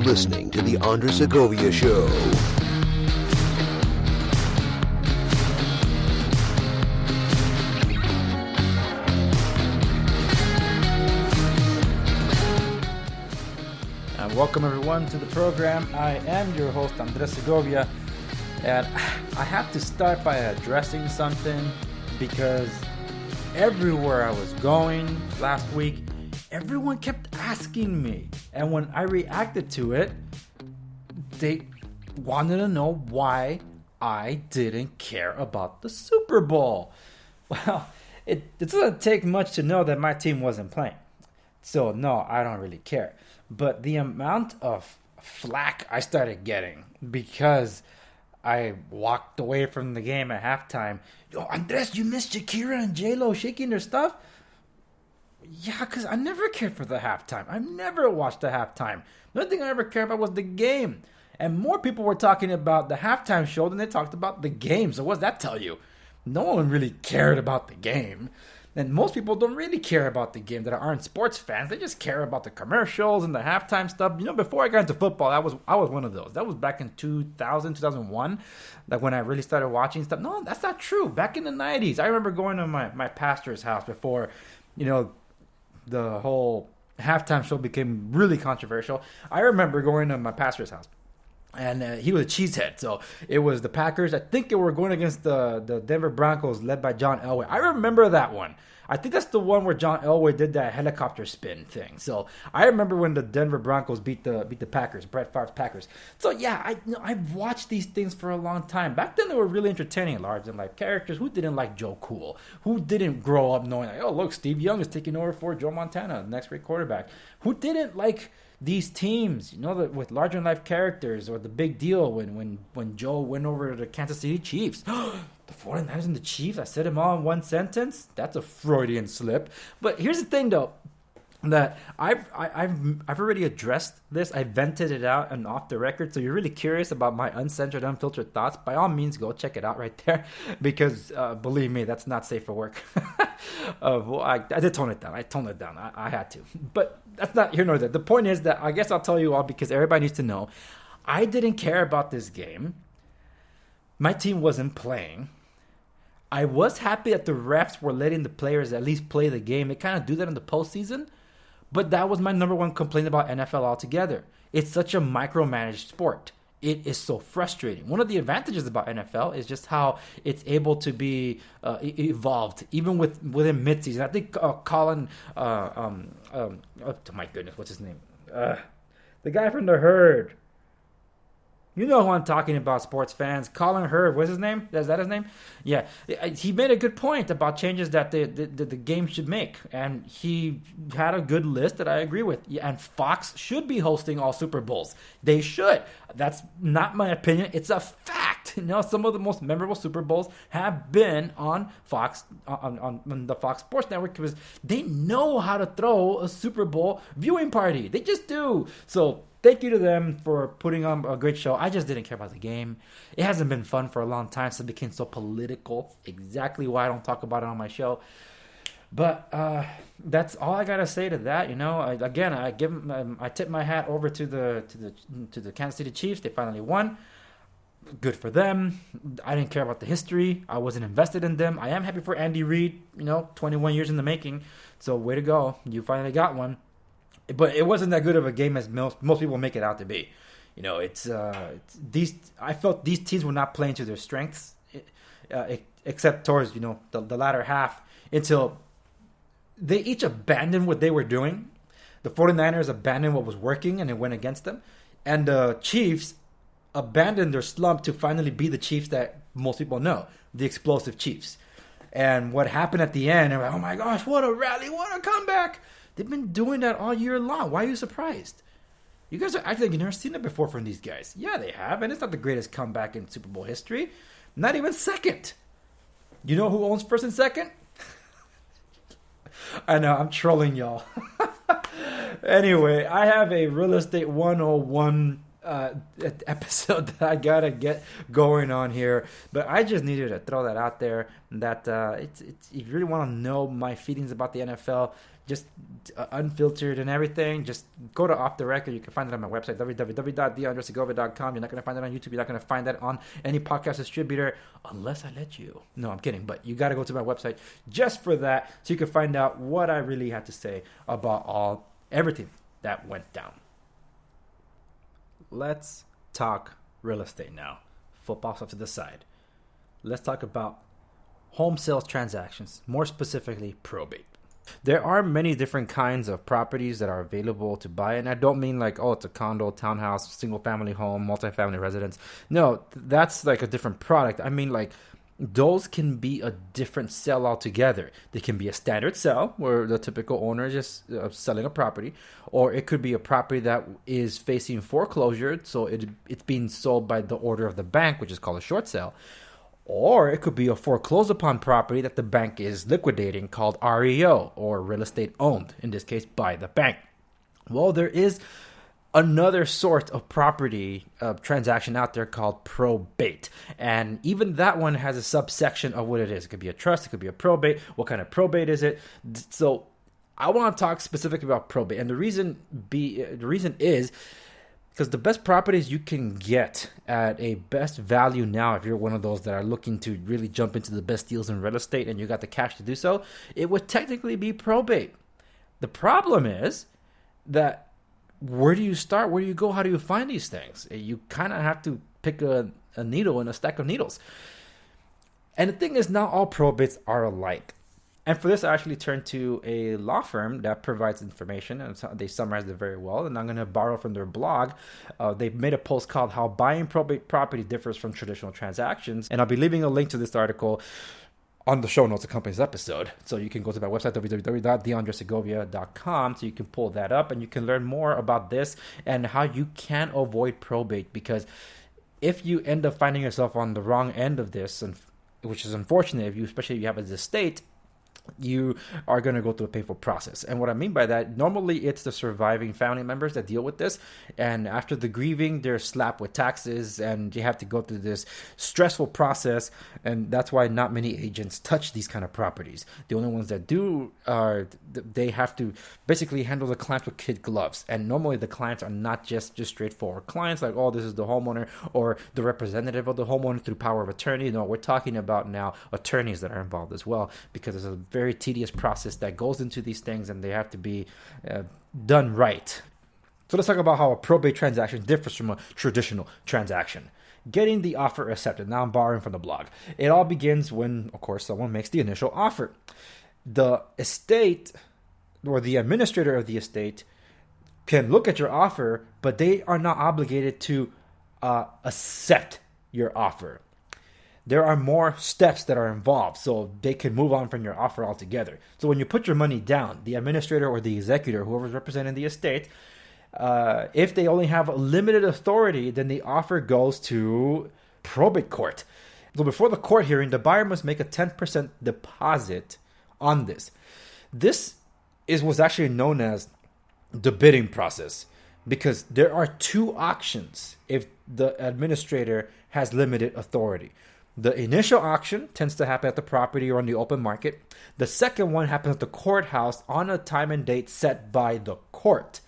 listening to The Segovia Show. And welcome everyone to the program. I am your host, Andres Segovia. And I have to start by addressing something because everywhere I was going last week, everyone kept asking me. And when I reacted to it, they wanted to know why I didn't care about the Super Bowl. Well, it doesn't take much to know that my team wasn't playing. So no, I don't really care. But the amount of flack I started getting because I walked away from the game at halftime. Yo, Andres, you missed Shakira and J-Lo shaking their stuff? Yeah, because I never cared for the halftime. I never watched the halftime. The only thing I ever cared about was the game. And more people were talking about the halftime show than they talked about the game. So what does that tell you? No one really cared about the game. And most people don't really care about the game that aren't sports fans. They just care about the commercials and the halftime stuff. You know, before I got into football, I was one of those. That was back in 2000, 2001, like when I really started watching stuff. No, that's not true. Back in the 90s, I remember going to my pastor's house before, you know, the whole halftime show became really controversial. I remember going to my pastor's house. And he was a cheesehead. So it was the Packers. I think they were going against the Denver Broncos led by John Elway. I remember that one. I think that's the one where John Elway did that helicopter spin thing. So I remember when the Denver Broncos beat the Packers, Brett Favre's Packers. So yeah, I've watched these things for a long time. Back then they were really entertaining, large and life characters. Who didn't like Joe Cool? Who didn't grow up knowing like, oh look, Steve Young is taking over for Joe Montana, the next great quarterback? Who didn't like these teams, you know, with larger than life characters, or the big deal when Joe went over to the Kansas City Chiefs? The 49ers and the Chiefs, I said them all in one sentence? That's a Freudian slip. But here's the thing though, that I've already addressed this. I vented it out and off the record. So you're really curious about my uncensored, unfiltered thoughts, by all means go check it out right there, because believe me, that's not safe for work. Well, I did tone it down. I had to, but that's not here nor there. The point is that I guess I'll tell you all because everybody needs to know. I didn't care about this game. My team wasn't playing. I was happy that the refs were letting the players at least play the game. They kind of do that in the postseason. But that was my number one complaint about NFL altogether. It's such a micromanaged sport. It is so frustrating. One of the advantages about NFL is just how it's able to be evolved, even within midseason. I think Colin, my goodness, what's his name? The guy from The Herd. You know who I'm talking about, sports fans. Colin Hurd, what's his name? Is that his name? Yeah. He made a good point about changes that the game should make. And he had a good list that I agree with. And Fox should be hosting all Super Bowls. They should. That's not my opinion. It's a fact. You know, some of the most memorable Super Bowls have been on Fox, on the Fox Sports Network, because they know how to throw a Super Bowl viewing party. They just do. So thank you to them for putting on a great show. I just didn't care about the game. It hasn't been fun for a long time, so it became so political. Exactly why I don't talk about it on my show. But that's all I gotta say to that. You know, I tip my hat over to the Kansas City Chiefs. They finally won. Good for them. I didn't care about the history. I wasn't invested in them. I am happy for Andy Reid. You know, 21 years in the making. So way to go. You finally got one. But it wasn't that good of a game as most people make it out to be. You know, I felt these teams were not playing to their strengths, except towards, you know, the latter half, until they each abandoned what they were doing. The 49ers abandoned what was working and it went against them. And the Chiefs abandoned their slump to finally be the Chiefs that most people know, the explosive Chiefs. And what happened at the end, they're like, oh my gosh, what a rally, what a comeback. They've been doing that all year long. Why are you surprised? You guys are acting like you've never seen it before from these guys. Yeah, they have, and it's not the greatest comeback in Super Bowl history. Not even second. You know who owns first and second? I know, I'm trolling y'all. Anyway, I have a Real Estate 101 episode that I gotta get going on here, but I just needed to throw that out there. That it's if you really want to know my feelings about the NFL, just unfiltered and everything, just go to Off the Record. You can find it on my website, www.theandresegovia.com. You're not going to find it on YouTube. You're not going to find that on any podcast distributor unless I let you. No, I'm kidding. But you got to go to my website just for that, so you can find out what I really had to say about everything that went down. Let's talk real estate now. Football stuff to the side. Let's talk about home sales transactions, more specifically probate. There are many different kinds of properties that are available to buy, and I don't mean like, oh, it's a condo, townhouse, single family home, multifamily residence. No, that's like a different product. I mean, like, those can be a different sell altogether. They can be a standard sell where the typical owner is just selling a property, or it could be a property that is facing foreclosure, so it's being sold by the order of the bank, which is called a short sale. Or it could be a foreclosed upon property that the bank is liquidating, called REO, or real estate owned, in this case by the bank. Well, there is another sort of property transaction out there called probate. And even that one has a subsection of what it is. It could be a trust, it could be a probate. What kind of probate is it? So I want to talk specifically about probate. And the reason is because the best properties you can get at a best value now, if you're one of those that are looking to really jump into the best deals in real estate and you got the cash to do so, it would technically be probate. The problem is that where do you start? Where do you go? How do you find these things? You kind of have to pick a needle in a stack of needles. And the thing is, not all probates are alike. And for this, I actually turned to a law firm that provides information, and they summarized it very well. And I'm going to borrow from their blog. They made a post called "How Buying Probate Property Differs from Traditional Transactions," and I'll be leaving a link to this article on the show notes accompanying this episode. So you can go to my website, www.theandresegovia.com, so you can pull that up and you can learn more about this and how you can avoid probate. Because if you end up finding yourself on the wrong end of this, and which is unfortunate, especially if you have an estate, you are going to go through a painful process. And what I mean by that, normally it's the surviving family members that deal with this. And after the grieving, they're slapped with taxes and you have to go through this stressful process. And that's why not many agents touch these kind of properties. The only ones that do they have to basically handle the clients with kid gloves. And normally the clients are not just straightforward clients like, oh, this is the homeowner or the representative of the homeowner through power of attorney. No, we're talking about now attorneys that are involved as well, because there's a very tedious process that goes into these things and they have to be done right. So let's talk about how a probate transaction differs from a traditional transaction. Getting the offer accepted. Now I'm borrowing from the blog. It all begins when, of course, someone makes the initial offer. The estate or the administrator of the estate can look at your offer, but they are not obligated to accept your offer. There are more steps that are involved, so they can move on from your offer altogether. So when you put your money down, the administrator or the executor, whoever's representing the estate, if they only have limited authority, then the offer goes to probate court. So before the court hearing, the buyer must make a 10% deposit on this. This was actually known as the bidding process, because there are two auctions if the administrator has limited authority. The initial auction tends to happen at the property or on the open market. The second one happens at the courthouse on a time and date set by the court.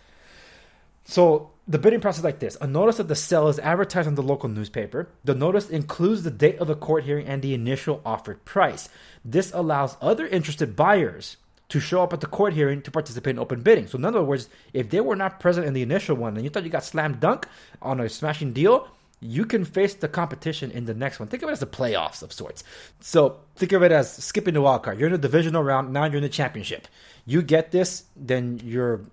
So the bidding process is like this. A notice of the sale is advertised on the local newspaper. The notice includes the date of the court hearing and the initial offered price. This allows other interested buyers to show up at the court hearing to participate in open bidding. So in other words, if they were not present in the initial one and you thought you got slam dunk on a smashing deal, you can face the competition in the next one. Think of it as the playoffs of sorts. So think of it as skipping the wild card. You're in the divisional round, now you're in the championship. You get this, then you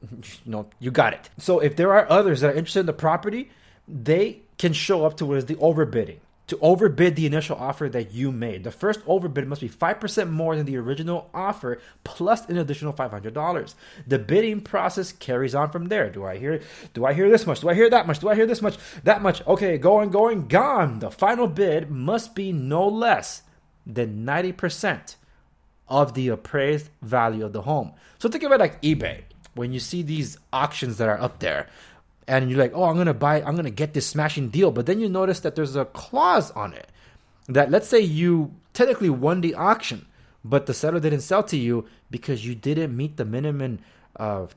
got it. So if there are others that are interested in the property, they can show up to what is the overbidding. To overbid the initial offer that you made. The first overbid must be 5% more than the original offer, plus an additional $500. The bidding process carries on from there. Do I hear this much? Do I hear that much? Do I hear this much? That much? Okay, going, gone. The final bid must be no less than 90% of the appraised value of the home. So think of it like eBay. When you see these auctions that are up there, and you're like, oh, I'm going to get this smashing deal. But then you notice that there's a clause on it that, let's say you technically won the auction, but the seller didn't sell to you because you didn't meet the minimum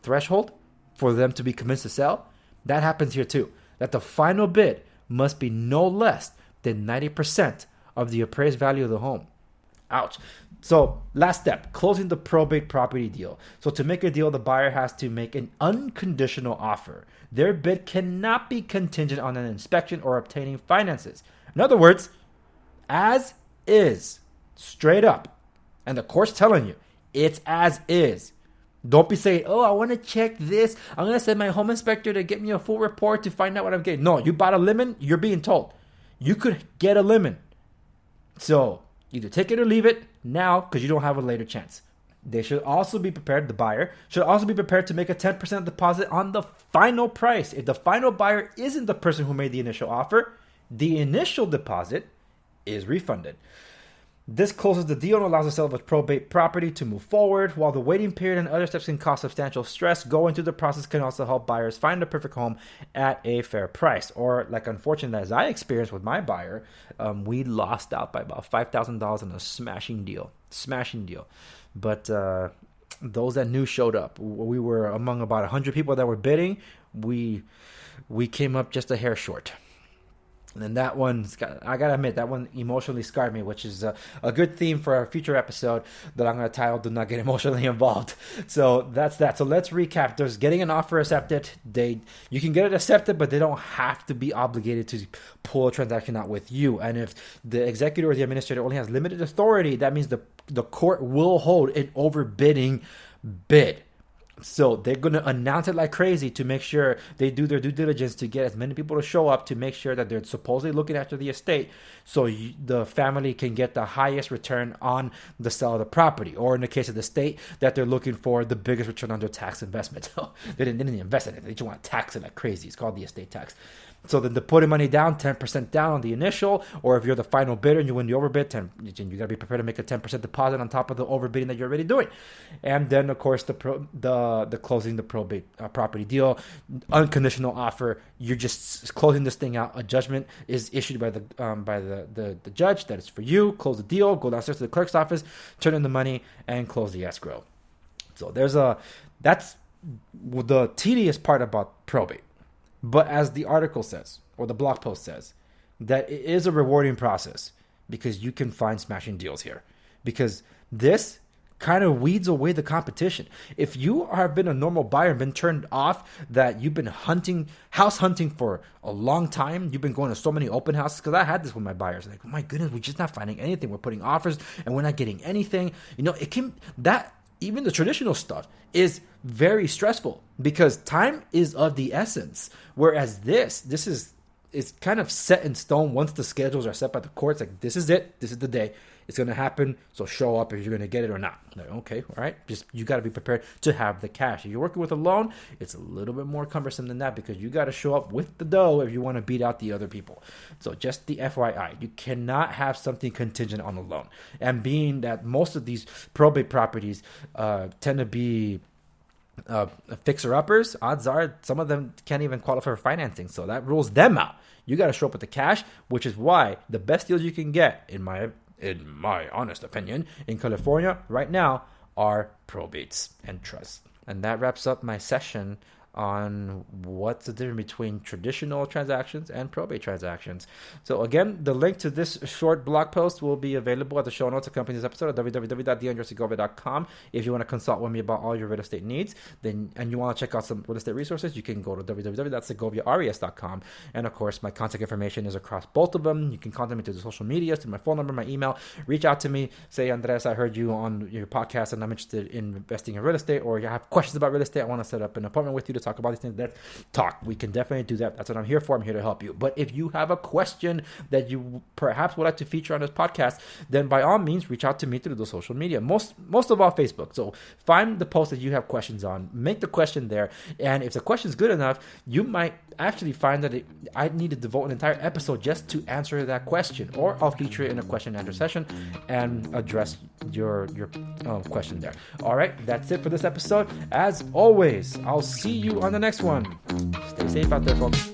threshold for them to be convinced to sell. That happens here too. That the final bid must be no less than 90% of the appraised value of the home. Ouch. So last step, closing the probate property deal. So to make a deal, the buyer has to make an unconditional offer. Their bid cannot be contingent on an inspection or obtaining finances. In other words, as is, straight up. And the court's telling you, it's as is. Don't be saying, oh, I want to check this. I'm going to send my home inspector to get me a full report to find out what I'm getting. No, you bought a lemon, you're being told. You could get a lemon. So either take it or leave it now because you don't have a later chance. They should also be prepared, the buyer should also be prepared to make a 10% deposit on the final price. If the final buyer isn't the person who made the initial offer, the initial deposit is refunded. This closes the deal and allows the sale of a probate property to move forward. While the waiting period and other steps can cause substantial stress, going through the process can also help buyers find the perfect home at a fair price. Or, like, unfortunately, as I experienced with my buyer, we lost out by about $5,000 on a smashing deal. But those that knew showed up. We were among about 100 people that were bidding. We came up just a hair short. And then that one, I gotta admit, that one emotionally scarred me, which is a good theme for a future episode that I'm gonna title "Do Not Get Emotionally Involved." So that's that. So let's recap. There's getting an offer accepted. You can get it accepted, but they don't have to be obligated to pull a transaction out with you. And if the executor or the administrator only has limited authority, that means the court will hold an overbidding bid. So they're going to announce it like crazy to make sure they do their due diligence to get as many people to show up to make sure that they're supposedly looking after the estate so the family can get the highest return on the sale of the property. Or in the case of the state, that they're looking for the biggest return on their tax investment. So they didn't invest in it. They just want to tax it like crazy. It's called the estate tax. So then they're putting money down, 10% down on the initial, or if you're the final bidder and you win the overbid, you got to be prepared to make a 10% deposit on top of the overbidding that you're already doing. And then, of course, the closing the probate property deal, unconditional offer. You're just closing this thing out. A judgment is issued by the judge that it's for you. Close the deal, go downstairs to the clerk's office, turn in the money, and close the escrow. So that's the tedious part about probate. But as the article says, or the blog post says, that it is a rewarding process because you can find smashing deals here. Because this kind of weeds away the competition. If you have been a normal buyer and been turned off, that you've been house hunting for a long time, you've been going to so many open houses, because I had this with my buyers. Like, oh my goodness, we're just not finding anything. We're putting offers and we're not getting anything. Even the traditional stuff is very stressful because time is of the essence. Whereas this is kind of set in stone once the schedules are set by the courts. Like, this is it. This is the day. It's going to happen. So show up if you're going to get it or not. Like, okay, all right. Just you got to be prepared to have the cash. If you're working with a loan, it's a little bit more cumbersome than that because you got to show up with the dough if you want to beat out the other people. So just the FYI, you cannot have something contingent on a loan. And being that most of these probate properties tend to be fixer-uppers, odds are some of them can't even qualify for financing. So that rules them out. You got to show up with the cash, which is why the best deals you can get, in my honest opinion, in California right now are probates and trusts. And that wraps up my session on what's the difference between traditional transactions and probate transactions. So again, the link to this short blog post will be available at the show notes accompanying this episode at www.theandresegovia.com. If you want to consult with me about all your real estate needs, and you want to check out some real estate resources, you can go to www.segoviares.com. And of course, my contact information is across both of them. You can contact me through the social media, through my phone number, my email. Reach out to me. Say, Andres, I heard you on your podcast and I'm interested in investing in real estate, or you have questions about real estate. I want to set up an appointment with you to talk about these things. Let's talk. We can definitely do that. That's what I'm here for. I'm here to help you. But if you have a question that you perhaps would like to feature on this podcast, then by all means reach out to me through the social media. Most of all Facebook. So find the post that you have questions on, make the question there, and if the question is good enough, you might actually find that I need to devote an entire episode just to answer that question, or I'll feature it in a question and answer session and address your question there. All right, that's it for this episode. As always, I'll see you on the next one. Stay safe out there, folks.